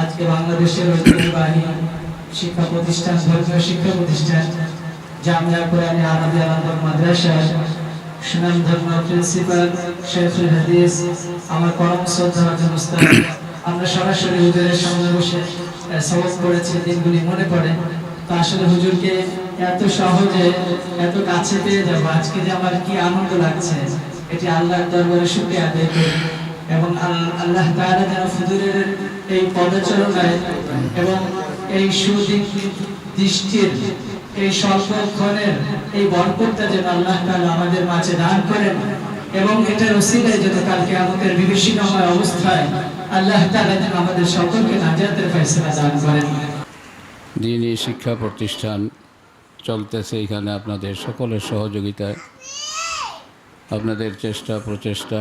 আজকে বাংলাদেশের ঐতিহ্যবাহী শিক্ষা প্রতিষ্ঠান, ধর্মীয় শিক্ষা প্রতিষ্ঠান জামিয়া কোরআনে আরবি আল মাদ্রাসার সুনামধন্য প্রিন্সিপাল শেখুল হাদিস আমার পরম শ্রদ্ধাভাজন উস্তাদ, আমরা সরাসরি হুজুরের সামনে বসে সবক পড়েছি, দিনগুলি মনে পড়ে। তো আসলে হুজুরকে এত সহজে এত কাছে পেয়ে যাবো, আজকে যে আমার কি আনন্দ লাগছে, এটি আল্লাহর দরবারে শুকরিয়া আদায় করি। এবং আল্লাহ তাআলা যেন হুজুরের এই পদচারণায় এবং এই সুদৃষ্টির এই স্বল্পক্ষণের এই বরকতটা যেন আল্লাহ তাআলা আমাদের মাঝে দান করেন, এবং এটার ওসিলায় যেন কালকে আমাদের বিভীষিকাময় অবস্থায় আল্লাহ তাআলা যেন আমাদের সকলকে নাজাতের ফয়সালা দান করেন। দ্বীনি শিক্ষা প্রতিষ্ঠান চলতেছে এখানে আপনাদের সকলের সহযোগিতায়, আপনাদের চেষ্টা প্রচেষ্টা।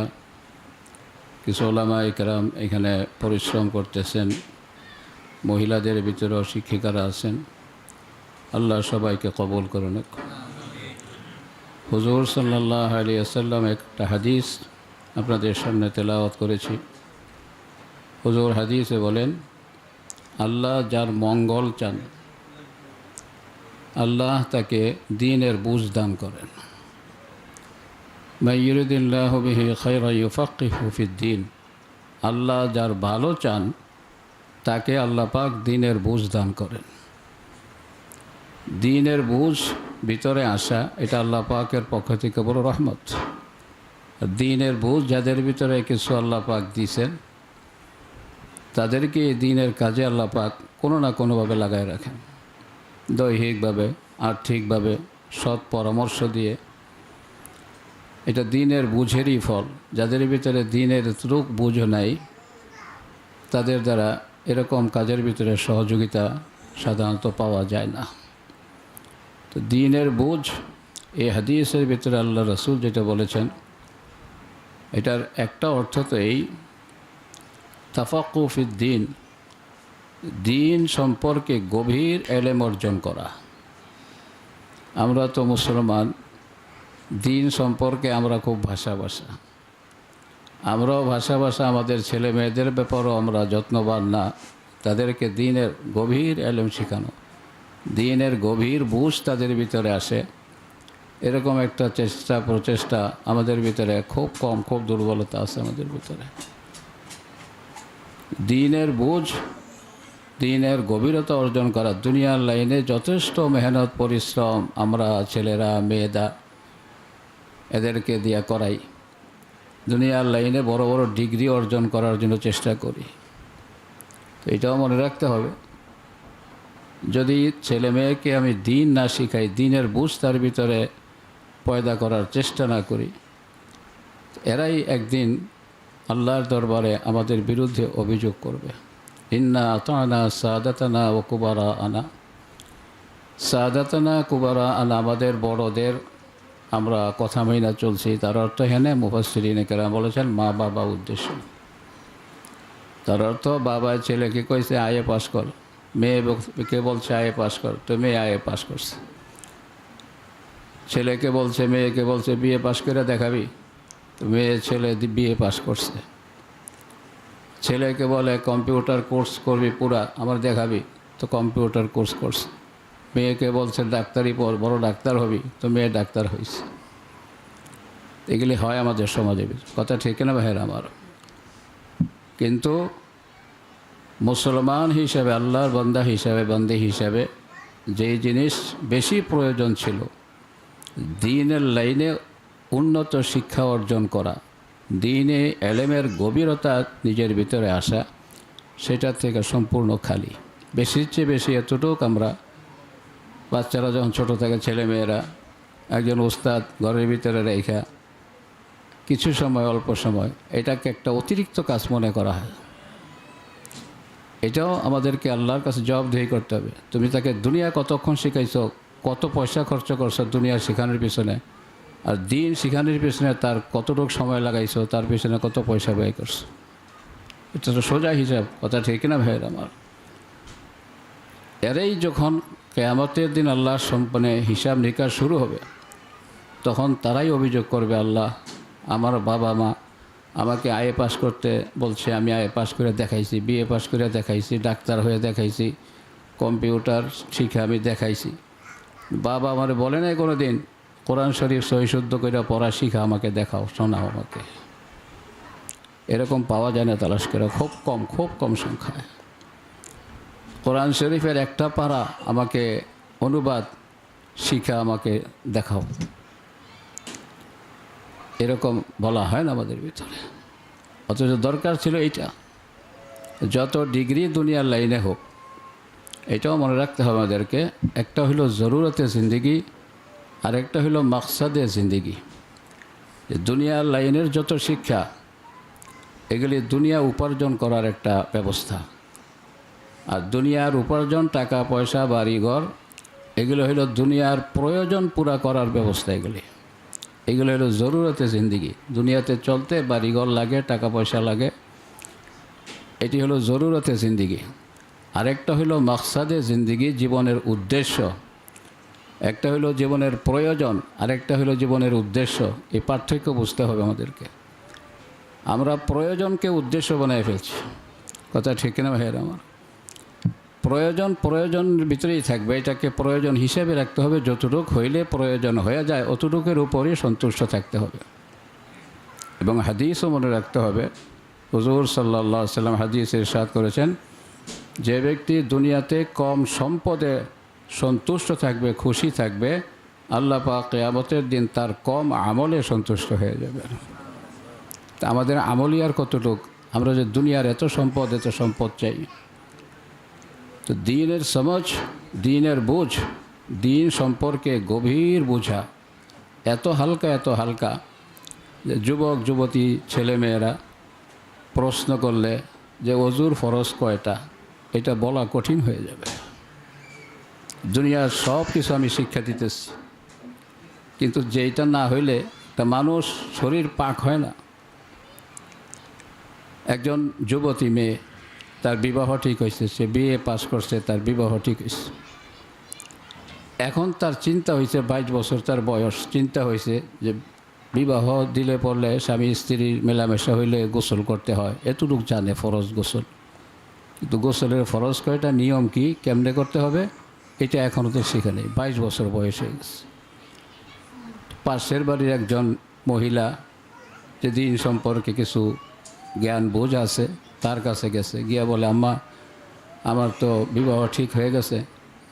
কিছু ওলামা ইকরাম এখানে পরিশ্রম করতেছেন, মহিলাদের ভিতরেও শিক্ষিকারা আছেন। আল্লাহ সবাইকে কবুল করুন। হুজুর সাল্লাল্লাহু আলাইহি ওয়াসাল্লাম একটা হাদিস আপনাদের সামনে তেলাওয়াত করেছি। হুজুর হাদিসে বলেন, আল্লাহ যার মঙ্গল চান আল্লাহ তাকে দ্বীনের বুঝ দান করেন। মা ইউরিদিল্লাহু বিহি খায়রান ইউফাক্কিহু ফিদ্দীন, আল্লাহ যার ভালো চান তাকে আল্লাহ পাক দ্বীনের বুঝ দান করেন। দ্বীনের বুঝ ভিতরে আসা এটা আল্লাহ পাকের পক্ষ থেকে বড় রহমত। দ্বীনের বুঝ যাদের ভিতরে কিছু আল্লাহ পাক দিয়েছেন তাদেরকে দ্বীনের কাজে আল্লাহ পাক কোনো না কোনোভাবে লাগায় রাখেন, দৈহিকভাবে, আর্থিকভাবে, সৎ পরামর্শ দিয়ে। এটা দ্বীনের বুঝেরই ফল। যাদের ভিতরে দ্বীনের এতটুক বুঝও নাই তাদের দ্বারা এরকম কাজের ভিতরে সহযোগিতা সাধারণত পাওয়া যায় না। তো দ্বীনের বুঝ এই হাদিসের ভিতরে আল্লাহ রাসূল যেটা বলেছেন এটার একটা অর্থ তো এই তাফাক্কুহ ফিদ্দীন, দ্বীন সম্পর্কে গভীর এলেম অর্জন করা। আমরা তো মুসলমান, দ্বীন সম্পর্কে আমরা খুব ভাষা আমরাও ভাষা আমাদের ছেলে মেয়েদের ব্যাপারেও আমরা যত্নবান না। তাদেরকে দ্বীনের গভীর এলেম শেখানো, দ্বীনের গভীর বুঝ তাদের ভিতরে আসে, এরকম একটা চেষ্টা প্রচেষ্টা আমাদের ভিতরে খুব কম, খুব দুর্বলতা আছে আমাদের ভিতরে। দ্বীনের বুঝ, দ্বীনের গভীরতা অর্জন করা, দুনিয়ার লাইনে যথেষ্ট মেহনত পরিশ্রম আমরা ছেলেরা মেয়েরা এদেরকে দিয়া করাই, দুনিয়ার লাইনে বড় বড় ডিগ্রি অর্জন করার জন্য চেষ্টা করি। তো এটাও মনে রাখতে হবে, যদি ছেলে মেয়েকে আমি দ্বীন না শিখাই, দ্বীনের বুঝ তার ভিতরে পয়দা করার চেষ্টা না করি, এরাই একদিন আল্লাহর দরবারে আমাদের বিরুদ্ধে অভিযোগ করবে। ইন্না আতানা সাদাতানা ও কুবারা আনা, সাদাতানা কুবারা আনা, আমাদের বড়দের আমরা কথা মেনে চলছি। তার অর্থ এখানে মুফাসসিরিনে কেরাম বলেছেন মা বাবা উদ্দেশ্য। তার অর্থ বাবা ছেলেকে কইছে আইএ পাস কর, মেয়েকে বলছে আইএ পাস কর, তো মেয়ে আইএ পাস করছে। ছেলেকে বলছে, মেয়েকে বলছে বিএ পাস করে দেখাবি, তো মেয়ে ছেলে বিএ পাস করছে। ছেলেকে বলে কম্পিউটার কোর্স করবি পুরা, আমার দেখাবি, তো কম্পিউটার কোর্স করছে। মেয়েকে বলছে ডাক্তারি পড়, বড় ডাক্তার হবি, তো মেয়ে ডাক্তার হয়েছে। এগুলি হয় আমাদের সমাজে, কথা ঠিক না ভাইয়ের আমার? কিন্তু মুসলমান হিসাবে, আল্লাহর বান্দা হিসাবে, বান্দি হিসাবে যেই জিনিস বেশি প্রয়োজন ছিল, দ্বীনের লাইনে উন্নত শিক্ষা অর্জন করা, দ্বীনে এলেমের গভীরতা নিজের ভিতরে আসা, সেটার থেকে সম্পূর্ণ খালি। বেশির চেয়ে বেশি এতটুকু আমরা বাচ্চারা যখন ছোটো থাকে, ছেলেমেয়েরা একজন উস্তাদ ঘরের ভিতরে রেখা কিছু সময়, অল্প সময়, এটাকে একটা অতিরিক্ত কাজ মনে করা হয়। এটাও আমাদেরকে আল্লাহর কাছে জবাবদিহি করতে হবে। তুমি তাকে দুনিয়া কতক্ষণ শিখাইছো, কত পয়সা খরচ করছো দুনিয়া শেখানোর পিছনে, আর দ্বীন শেখানোর পিছনে তার কতটুকু সময় লাগাইছো, তার পিছনে কত পয়সা ব্যয় করছো। এটা তো সোজা হিসাব, কথা ঠিক না ভাইয়ের আমার? এরাই যখন কিয়ামতের দিন আল্লাহর সম্পনে হিসাব নিকাশ শুরু হবে, তখন তারাই অভিযোগ করবে, আল্লাহ আমার বাবা মা আমাকে আইএ পাস করতে বলছে, আমি আইএ পাস করে দেখাইছি, বিএ পাস করে দেখাইছি, ডাক্তার হয়ে দেখাইছি, কম্পিউটার শিখে আমি দেখাইছি। বাবা আমারে বলে নাই কোনো দিন কোরআন শরীফ সহি শুদ্ধ করে পড়া শিখা আমাকে দেখাও, শোনাও আমাকে। এরকম পাওয়া যায় না তালাশ করে, খুব কম সংখ্যায়। কোরআন শরীফের একটা পারা আমাকে অনুবাদ শিখা আমাকে দেখাও, এরকম বলা হয় না আমাদের ভিতরে। অথচ দরকার ছিল এইটা। যত ডিগ্রি দুনিয়ার লাইনে হোক, এটাও মনে রাখতে হবে আমাদেরকে। একটা হলো জরুরতে জিন্দিগি, আর একটা হলো মাকসাদে জিন্দিগি। দুনিয়ার লাইনের যত শিক্ষা, এগুলি দুনিয়া উপার্জন করার একটা ব্যবস্থা। আর দুনিয়ার উপার্জন, টাকা পয়সা, বাড়িঘর, এগুলো হলো দুনিয়ার প্রয়োজন পুরা করার ব্যবস্থা। এগুলো হলো জরুরতে জিন্দিগি। দুনিয়াতে চলতে বাড়িঘর লাগে, টাকা পয়সা লাগে, এটি হলো জরুরতে জিন্দিগি। আরেকটা হলো মাকসাদে জিন্দিগি, জীবনের উদ্দেশ্য। একটা হলো জীবনের প্রয়োজন, আরেকটা হলো জীবনের উদ্দেশ্য। এই পার্থক্য বুঝতে হবে আমাদেরকে। আমরা প্রয়োজনকে উদ্দেশ্য বানিয়ে ফেলছি, কথা ঠিক না ভাইয়ের আমার? প্রয়োজনের ভিতরেই থাকবে, এটাকে প্রয়োজন হিসেবে রাখতে হবে। যতটুক হইলে প্রয়োজন হয়ে যায়, অতটুকের উপরই সন্তুষ্ট থাকতে হবে। এবং হাদিসও মনে রাখতে হবে, হুজুর সাল্লাল্লাহু আলাইহি ওয়াসাল্লাম হাদিসে ইরশাদ করেছেন, যে ব্যক্তি দুনিয়াতে কম সম্পদে সন্তুষ্ট থাকবে, খুশি থাকবে, আল্লাহ পাক কিয়ামতের দিন তার কম আমলে সন্তুষ্ট হয়ে যাবে। তা আমাদের আমলই আর কতটুক? আমরা যে দুনিয়ার এত সম্পদ চাই। তো দ্বীনের সমঝ, দ্বীনের বুঝ, দ্বীন সম্পর্কে গভীর বোঝা এত হালকা যে যুবক যুবতী ছেলেমেয়েরা প্রশ্ন করলে যে ওযুর ফরজ কয়টা, এটা বলা কঠিন হয়ে যাবে। দুনিয়ার সব কিছু আমি শিক্ষা দিতেছি, কিন্তু যেটা না হইলে তা মানুষ শরীর পাক হয় না। একজন যুবতী মেয়ে, তার বিবাহ ঠিক হয়েছে, সে বিএ পাস করছে, তার বিবাহ ঠিক হয়েছে। এখন তার চিন্তা হয়েছে, 22 বছর তার বয়স, চিন্তা হয়েছে যে বিবাহ দিলে পড়লে স্বামী স্ত্রীর মেলামেশা হইলে গোসল করতে হয়, এতটুকু জানে ফরজ গোসল। কিন্তু গোসলের ফরজ কয়টা, নিয়ম কি, কেমনে করতে হবে, এটা এখনও তো শিখে নেই। 22 বছর বয়স হয়ে গেছে। পাশের বাড়ির একজন মহিলা, যে দিন সম্পর্কে কিছু জ্ঞান বোঝ আছে, তার কাছে গেছে, গিয়া বলে, আম্মা আমার তো বিবাহ ঠিক হয়ে গেছে,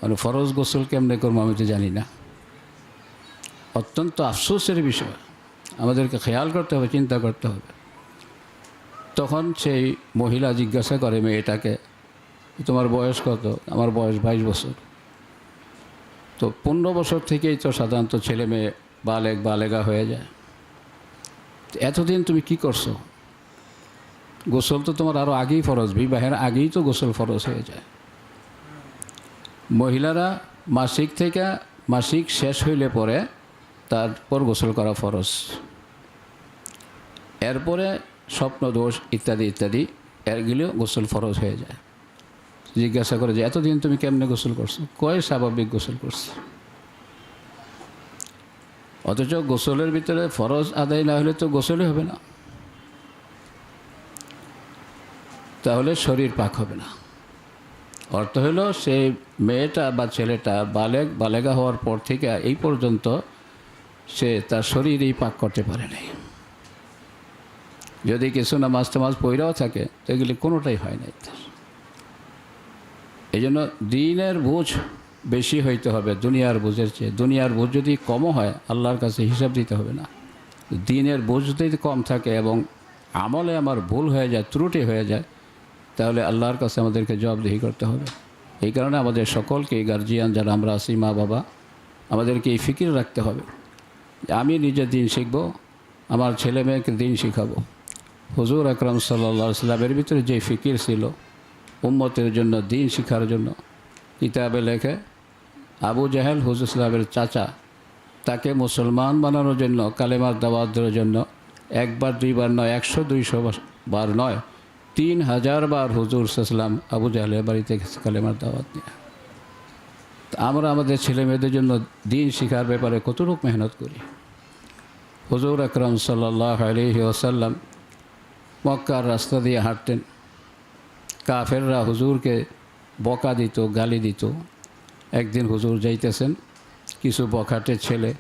মানে ফরজ গোসল কেমনে করবো আমি তো জানি না। অত্যন্ত আফসোসের বিষয়, আমাদেরকে খেয়াল করতে হবে, চিন্তা করতে হবে। তখন সেই মহিলা জিজ্ঞাসা করে মেয়েটাকে, তোমার বয়স কত? আমার বয়স 22 বছর। তো 15 বছর থেকেই তো সাধারণত ছেলে মেয়ে বালেগা হয়ে যায়। এতদিন তুমি কি করছো? গোসল তো তোমার আরও আগেই ফরজ, বিবাহের আগেই তো গোসল ফরজ হয়ে যায়। মহিলারা মাসিক শেষ হইলে পরে তারপর গোসল করা ফরজ। এরপরে স্বপ্ন দোষ ইত্যাদি এরগুলিও গোসল ফরজ হয়ে যায়। জিজ্ঞাসা করে যে এতদিন তুমি কেমনে গোসল করছো? কয় স্বাভাবিক গোসল করছো। অথচ গোসলের ভিতরে ফরজ আদায় না হলে তো গোসলই হবে না, তাহলে শরীর পাক হবে না। অর্থ হলো সেই মেয়েটা বা ছেলেটা বালেগা হওয়ার পর থেকে এই পর্যন্ত সে তার শরীরই পাক করতে পারে নাই। যদি কিছু নামাজ পড়াও থাকে, তো এগুলি কোনোটাই হয় নাই তার। এই জন্য দ্বীনের বুঝ বেশি হইতে হবে দুনিয়ার বুঝের চেয়ে। দুনিয়ার বুঝ যদি কমও হয়, আল্লাহর কাছে হিসাব দিতে হবে না। দ্বীনের বুঝ যদি কম থাকে এবং আমলে আমার ভুল হয়ে যায়, ত্রুটি হয়ে যায়, তাহলে আল্লাহর কাছে আমাদেরকে জবাবদিহি করতে হবে। এই কারণে আমাদের সকলকে, গার্জিয়ান যারা আমরা আছি, মা বাবা, আমাদেরকে এই ফিকির রাখতে হবে যে আমি নিজে দিন শিখব, আমার ছেলে মেয়েকে দিন শিখাবো। হুজুর আকরাম সাল্লাল্লাহু আলাইহি ওয়াসাল্লামের ভিতরে যে ফিকির ছিল উম্মতের জন্য, দিন শিখার জন্য, কিতাবে লেখে আবু জাহেল হুজুর সাল্লামের চাচা, তাকে মুসলমান বানানোর জন্য, কালেমার দাওয়াত দেওয়ার জন্য একবার দুইবার নয়, 100-200 বার নয়, 3000 বার হুজুর সাল্লাম আবু জাহেলের বাড়িতে গেছে কালেমার দাওয়াত নিয়ে। আমরা আমাদের ছেলে মেয়েদের জন্য দিন শিখার ব্যাপারে কতটুকু মেহনত করি। হুজুর আকরাম সাল্লাল্লাহু আলাইহি ওয়াসাল্লাম মক্কার রাস্তা দিয়ে হাঁটতেন, কাফেররা হুজুরকে বকা দিত, গালি দিত। একদিন হুজুর যাইতেছেন, কিছু বখাটে ছেলে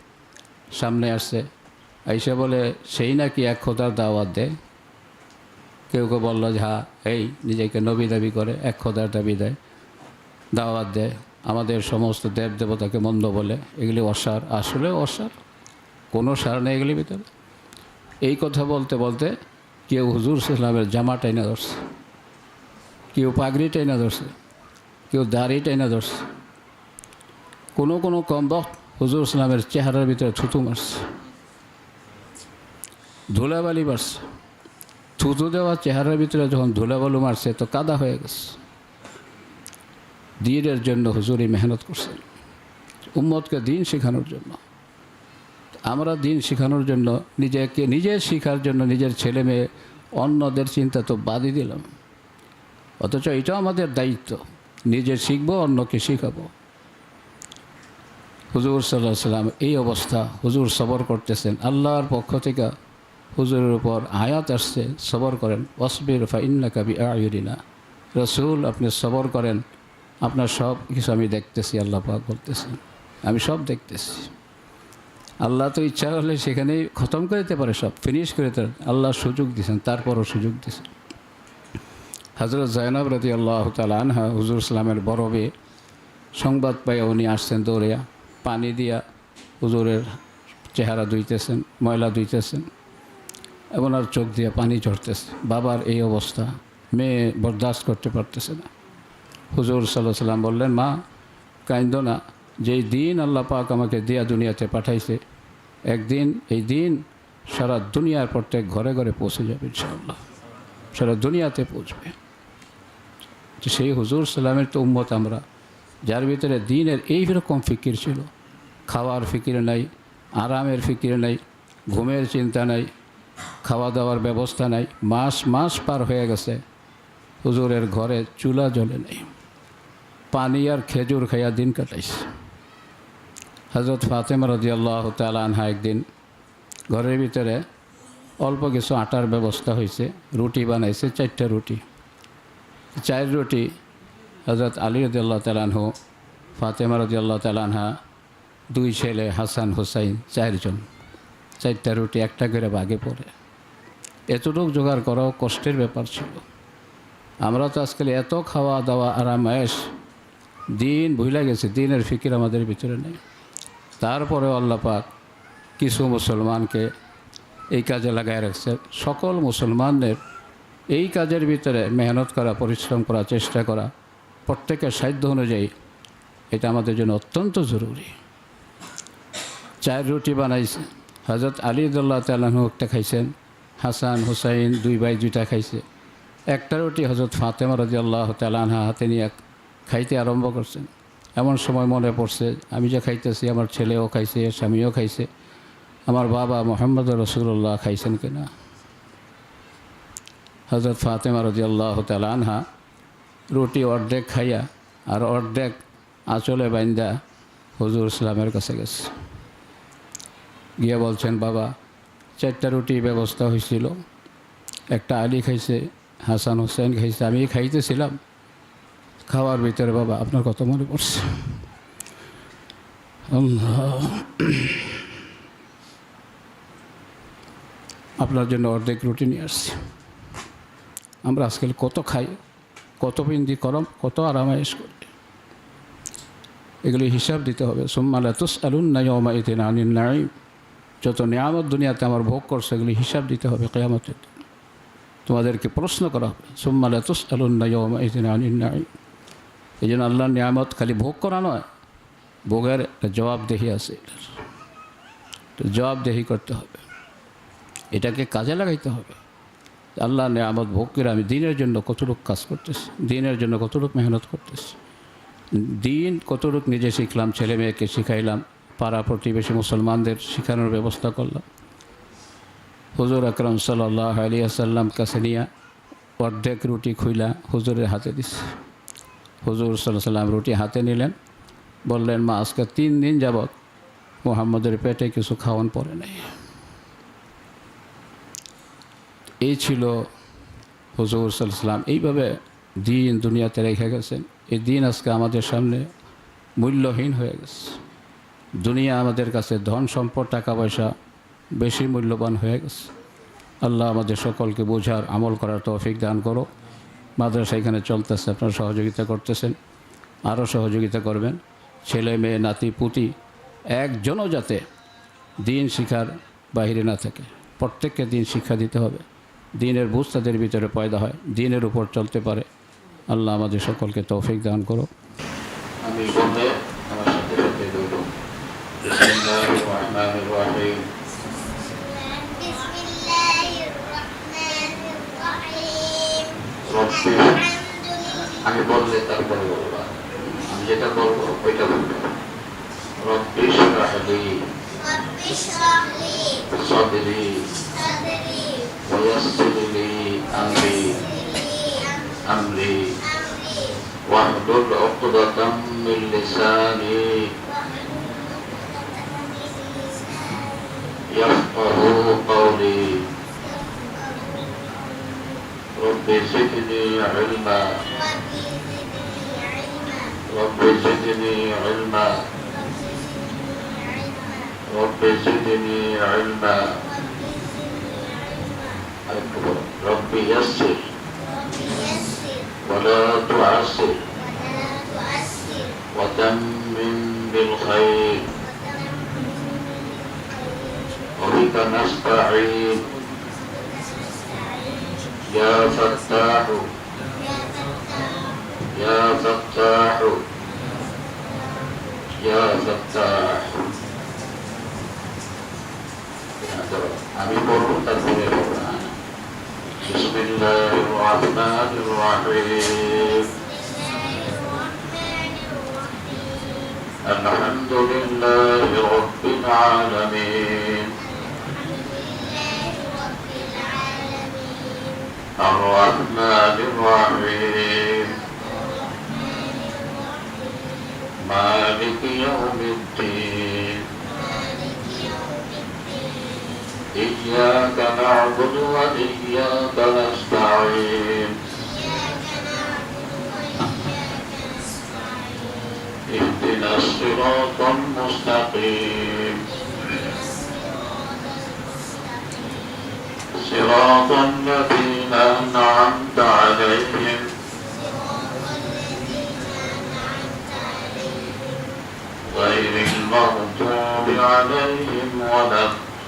সামনে আসছে, আইসা বলে সেই নাকি এক খোদার দাওয়াত দেয়। কেউ কেউ বলল যে হ্যাঁ, এই নিজেকে নবী দাবি করে, এক খোদার দাবি দেয়, দাওয়াত দেয়, আমাদের সমস্ত দেব দেবতাকে মন্দ বলে, এগুলি অসার। আসলে অসার, কোনো সার নেই এগুলির ভিতরে। এই কথা বলতে বলতে কেউ হুজুর সাল্লামের জামা টাইনা ধরছে, কেউ পাগড়ি টাইনা ধরছে, কেউ দাড়ি টাইনা ধরছে, কোনো কম বক্ত হুজুর সাল্লামের চেহারার ভিতরে থুতু মারছে, ধুলাবালি মারছে। থুতু দেওয়া চেহারার ভিতরে যখন ধুলাবালু মারছে তো কাদা হয়ে গেছে। দিনের জন্য হুজুরই মেহনত করছেন, উম্মতকে দিন শেখানোর জন্য। আমরা দিন শেখানোর জন্য নিজেকে নিজে শেখার জন্য নিজের ছেলে মেয়ে অন্যদের চিন্তা তো বাদই দিলাম, অথচ এটাও আমাদের দায়িত্ব, নিজে শিখবো, অন্যকে শেখাবো। হুজুর সাল্লাল্লাহু আলাইহি সাল্লাম এই অবস্থা, হুজুর সবর করতেছেন, আল্লাহর পক্ষ থেকে হুজুরের উপর আয়াত আসছে, সবর করেন, ওয়াসবির ফাইন্নাকা বিআয়ুনিনা, রসুল আপনি সবর করেন, আপনার সব কিছু আমি দেখতেছি। আল্লাহ পাক বলতেছেন আমি সব দেখতেছি। আল্লাহ তো ইচ্ছা হলে সেখানেই খতম করে দিতে পারে, সব ফিনিশ করে দিতে পারে। আল্লাহ সুযোগ দিয়েছেন, তারপরও সুযোগ দিয়েছেন। হযরত যায়েনব রাদিয়াল্লাহু তাআলা আনহা, হুজুর সাল্লামের বড় মেয়ে, সংবাদ পাইয়া উনি আসছেন দৌড়িয়া, পানি দিয়া হুজুরের চেহারা ধুইতেছেন, ময়লা ধুইতেছেন, এবং আর চোখ দিয়ে পানি ঝরতেছে। বাবার এই অবস্থা, মেয়ে বরদাস্ত করতে পারতেছে না। হুজুর সাল্লাল্লাহু আলাইহি সাল্লাম বললেন, মা কাইন্দো না, যেই দিন আল্লাহ পাক আমাকে দিয়া দুনিয়াতে পাঠাইছে, একদিন এই দিন সারা দুনিয়ার প্রত্যেক ঘরে ঘরে পৌঁছে যাবে ইনশাআল্লাহ, সারা দুনিয়াতে পৌঁছবে। তো সেই হুজুর সাল্লামের তো উম্মত আমরা, যার ভিতরে দিনের এই রকম ফিকির ছিল, খাওয়ার ফিকির নাই, আরামের ফিকির নাই, ঘুমের চিন্তা নাই, খাওয়া দাওয়ার ব্যবস্থা নাই। মাস পার হয়ে গেছে, হুজুরের ঘরে চুলা জ্বলে নেই, পানি আর খেজুর খাইয়া দিন কাটাইছে। হযরত ফাতেমা রাদিয়াল্লাহু তাআলা আনহা একদিন ঘরের ভিতরে অল্প কিছু আটার ব্যবস্থা হয়েছে, রুটি বানাইছে, 4টা রুটি, 4 রুটি হযরত আলী রাদিয়াল্লাহু তাআলা আনহু, ফাতেমা রাদিয়াল্লাহু তাআলা আনহা, 2 ছেলে হাসান হুসাইন, 4 জন, 4টা রুটি একটা করে ভাগে পড়ে। এতটুকু জোগাড় করাও কষ্টের ব্যাপার ছিল। আমরা তো আজকাল এত খাওয়া দাওয়া আরামায়েশ, দিন ভুলে গেছে, দিনের ফিকির আমাদের ভিতরে নেই। তারপরেও আল্লাহ পাক কিছু মুসলমানকে এই কাজে লাগায় রাখছে। সকল মুসলমানদের এই কাজের ভিতরে মেহনত করা, পরিশ্রম করা, চেষ্টা করা, প্রত্যেকের সাধ্য অনুযায়ী, এটা আমাদের জন্য অত্যন্ত জরুরি। 4 রুটি বানাইছে, হযরত আলী রাদিয়াল্লাহু তাআলা আনহু একটা খাইছেন, হাসান হুসাইন 2 ভাই 2টা খাইছে। একটা রুটি হযরত ফাতেমা রাদিয়াল্লাহু তাআলা আনহা হাতে নিয়ে খাইতে আরম্ভ করছেন। এমন সময় মনে পড়ছে, আমি যে খাইতেছি আমার ছেলেও খাইছে, স্বামীও খাইছে, আমার বাবা মুহাম্মদ রাসূলুল্লাহ খাইছেন কিনা। হযরত ফাতেমা রাদিয়াল্লাহু তাআলা আনহা রুটি অর্ধেক খাইয়া আর অর্ধেক আঁচলে বাইন্দা হুজুর ইসলামের কাছে গেছে, গিয়ে বলছেন, বাবা 4টা রুটি ব্যবস্থা হয়েছিল, একটা আলী খাইছে, হাসান হুসাইন খাইছে, আমি খাইতেছিলাম, খাওয়ার ভিতরে বাবা আপনার কত মনে পড়ছে। আল্লাহ, আপনার জন্য অর্ধেক রুটি নিয়ে আসছি। আমরা আজকাল কত খাই, কত পিন্দি করম, কত আরামায়েশ করি, এগুলি হিসাব দিতে হবে। সুম্মা লা তুসআলুন্না ইয়াওমাইযিন আনিন নাঈম, যত নিয়ামত দুনিয়াতে আমার ভোগ করছে এগুলি হিসাব দিতে হবে কিয়ামতের দিন, তোমাদেরকে প্রশ্ন করা হবে। সুম্মা লা তুসআলুন্না ইয়াওমাইযিন আনিন নাঈম। এই জন্য আল্লাহর নিয়ামত খালি ভোগ করা নয়, ভোগের একটা জবাবদেহি আছে, এটার জবাবদেহি করতে হবে, এটাকে কাজে লাগাইতে হবে। আল্লাহর নিয়ামত ভোগ করে আমি দিনের জন্য কতটুকু কাজ করতেছি, দিনের জন্য কতটুকু মেহনত করতেছি, দিন কতটুকু নিজে শিখলাম, ছেলে মেয়েকে শিখাইলাম, পাড়া প্রতিবেশী মুসলমানদের শেখানোর ব্যবস্থা করলাম। হুজুর আকরাম সাল্লাল্লাহু আলাইহি ওয়াসাল্লাম কাছে নিয়ে অর্ধেক রুটি খুইলা হুজুরের হাতে দিচ্ছে। হুজুর সাল্লাল্লাহু আলাইহি ওয়াসাল্লাম রুটি হাতে নিলেন, বললেন, মা আজকে 3 দিন যাবৎ মুহাম্মদের পেটে কিছু খাওয়ান পড়ে নাই। এই ছিল হুজুর সাল্লাল্লাহু আলাইহি ওয়াসাল্লাম এইভাবে দিন দুনিয়াতে রেখে গেছেন। এই দিন আজকে আমাদের সামনে মূল্যহীন হয়ে গেছে। দুনিয়া আমাদের কাছে ধন সম্পদ টাকা পয়সা বেশি মূল্যবান হয়ে গেছে। আল্লাহ আমাদের সকলকে বোঝার আমল করার তৌফিক দান করো। মাদ্রাসা এখানে চলতেছে, আপনারা সহযোগিতা করতেছেন, আরও সহযোগিতা করবেন। ছেলে মেয়ে নাতি পুতি একজনও যাতে দিন শিখার বাহিরে না থাকে, প্রত্যেককে দিন শিক্ষা দিতে হবে। দিনের বুঝ তাদের ভিতরে পয়দা হয়, দিনের উপর চলতে পারে। আল্লাহ আমাদের সকলকে তৌফিক দান করো। আমি বললে আমার সাথে সাথে বলব বিসমিল্লাহির রহমানির রহিম। রব্বি, আমি বললে তারপরে বলবা, আমি যেটা বলবো ওইটা বলবে। রব্বি ইশরাহ লি সাদরি ওয়া ইয়াসসির লি আমরি واحلل عقدة من لساني يفقهوا قولي رب زدني علما رب زدني علما رب زدني علما رب يسر ولا تعسر وتمم بالخير وبك نستعين يا فتاح يا فتاح يا فتاح আমি বলবো তারপরে بسم الله الرحمن الرحيم الحمد لله رب العالمين الرحمن الرحيم مالك يوم الدين إياك نعبد وإياك نستعين اهدنا الصراط المستقيم صراط الذين أنعمت عليهم غير المغضوب عليهم ولا الضالين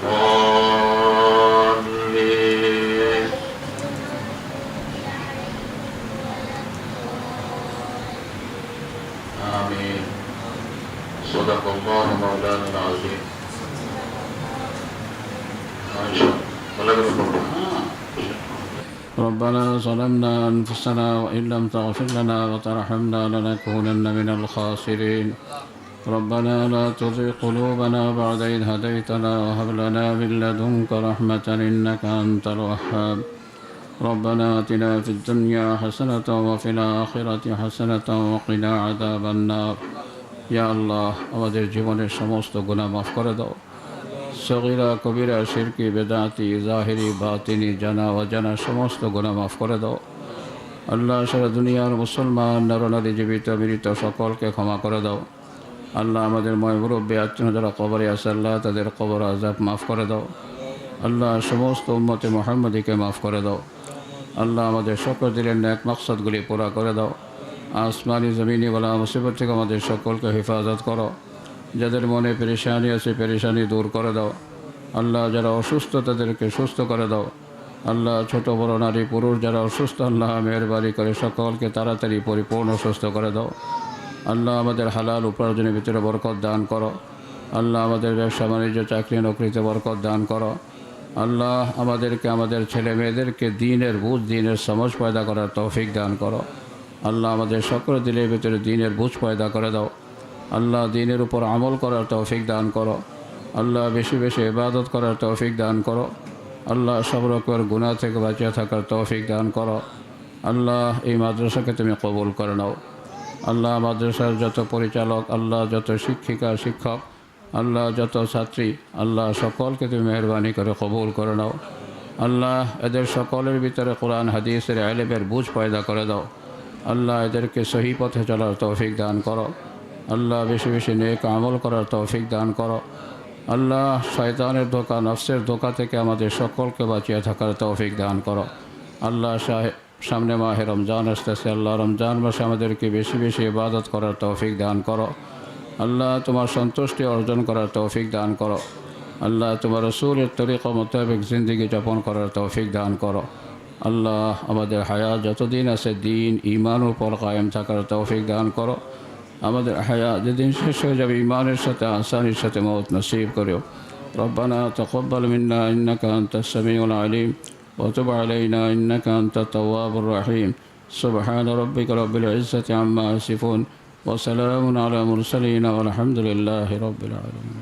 آمين صدق الله مولانا العظيم ما شاء الله ربنا ظلمنا أنفسنا وإن لم تغفر لنا وترحمنا لنكونن من الخاسرين ربنا لا تزغ قلوبنا بعد إذ هديتنا وهب لنا من لدنك رحمة إنك أنت الوهاب ربنا آتنا في الدنيا حسنة وفي الآخرة حسنة وقنا عذاب النار يا الله আমাদের জীবনের সমস্ত গুনাহ মাফ করে দাও। সগীরা কবিরা শিরকি বেদাতি জাহিরি বাতিনি জানা অজানা সমস্ত গুনাহ মাফ করে দাও। আল্লাহ সারা দুনিয়ার মুসলমান নরনারী জীবিত মৃত সকলকে ক্ষমা করে দাও। আল্লাহ আমাদের মুরব্বী আত্মীয় যারা কবরে আছে আল্লাহ তাদের কবর আযাব মাফ করে দাও। আল্লাহ সমস্ত উম্মতে মুহাম্মদীকে মাফ করে দাও। আল্লাহ আমাদের সকল দিলের নেক মাকসাদগুলি পুরা করে দাও। আসমানি জমিনি ওয়ালা মুসিবত থেকে আমাদের সকলকে হেফাজত করো। যাদের মনে পেরেশানি আছে পেরেশানি দূর করে দাও। আল্লাহ যারা অসুস্থ তাদেরকে সুস্থ করে দাও। আল্লাহ ছোট বড় নারী পুরুষ যারা অসুস্থ আল্লাহ মেহেরবানি করে সকলকে তাড়াতাড়ি পরিপূর্ণ সুস্থ করে দাও। আল্লাহ আমাদের হালাল উপার্জনের ভিতরে বরকত দান করো। আল্লাহ আমাদের ব্যবসা বাণিজ্য চাকরি নকরিতে বরকত দান করো। আল্লাহ আমাদেরকে আমাদের ছেলে মেয়েদেরকে দ্বীনের বুঝ দ্বীনের সমঝ পয়দা করার তৌফিক দান করো। আল্লাহ আমাদের সকল দিলের ভিতরে দ্বীনের বুঝ পয়দা করে দাও। আল্লাহ দ্বীনের উপর আমল করার তৌফিক দান করো। আল্লাহ বেশি বেশি ইবাদত করার তৌফিক দান করো। আল্লাহ সব রকমের গুনাহ থেকে বাঁচিয়ে থাকার তৌফিক দান করো। আল্লাহ এই মাদ্রাসাকে তুমি কবুল করে নাও। আল্লাহ মাদ্রাসার যত পরিচালক আল্লাহ যত শিক্ষিকা শিক্ষক আল্লাহ যত ছাত্রী আল্লাহ সকলকে তুমি মেহরবানি করে কবুল করে নাও। আল্লাহ এদের সকলের ভিতরে কোরআন হাদিসের ইলমের বুঝ পয়দা করে দাও। আল্লাহ এদেরকে সহি পথে চলার তৌফিক দান করো। আল্লাহ বেশি বেশি নেক আমল করার তৌফিক দান করো। আল্লাহ শয়তানের ধোঁকা নফসের ধোঁকা থেকে আমাদের সকলকে বাঁচিয়ে থাকার তৌফিক দান করো। আল্লাহ সামনে মাহে রমজান আসতেছে, আল্লাহ রমজান মাসে আমাদেরকে বেশি বেশি ইবাদত করার তৌফিক দান করো। আল্লাহ তোমার সন্তুষ্টি অর্জন করার তৌফিক দান করো। আল্লাহ তোমার রসূলের তরিকা মোতাবেক জিন্দিগি যাপন করার তৌফিক দান করো। আল্লাহ আমাদের হায়াত যতদিন আছে দিন ঈমান উপর কায়েম থাকার তৌফিক দান করো। আমাদের হায়াত যেদিন শেষ হয়ে যাবে ঈমানের সাথে আসানির সাথে মওত নসিব করো। রব্বানা তাকাব্বাল মিন্না ইন্নাকা আনতাস সামিউল আলিম ওয়া তুব আলাইনা ইন্নাকা আনতাত তাওয়াবুর রহিম। সুবহানা রাব্বিকা রাব্বিল ইজ্জাতি আম্মা ইয়াসিফুন ওয়া সালামুন আলা মুরসালিন ওয়া আলহামদুলিল্লাহি রাব্বিল আলামিন।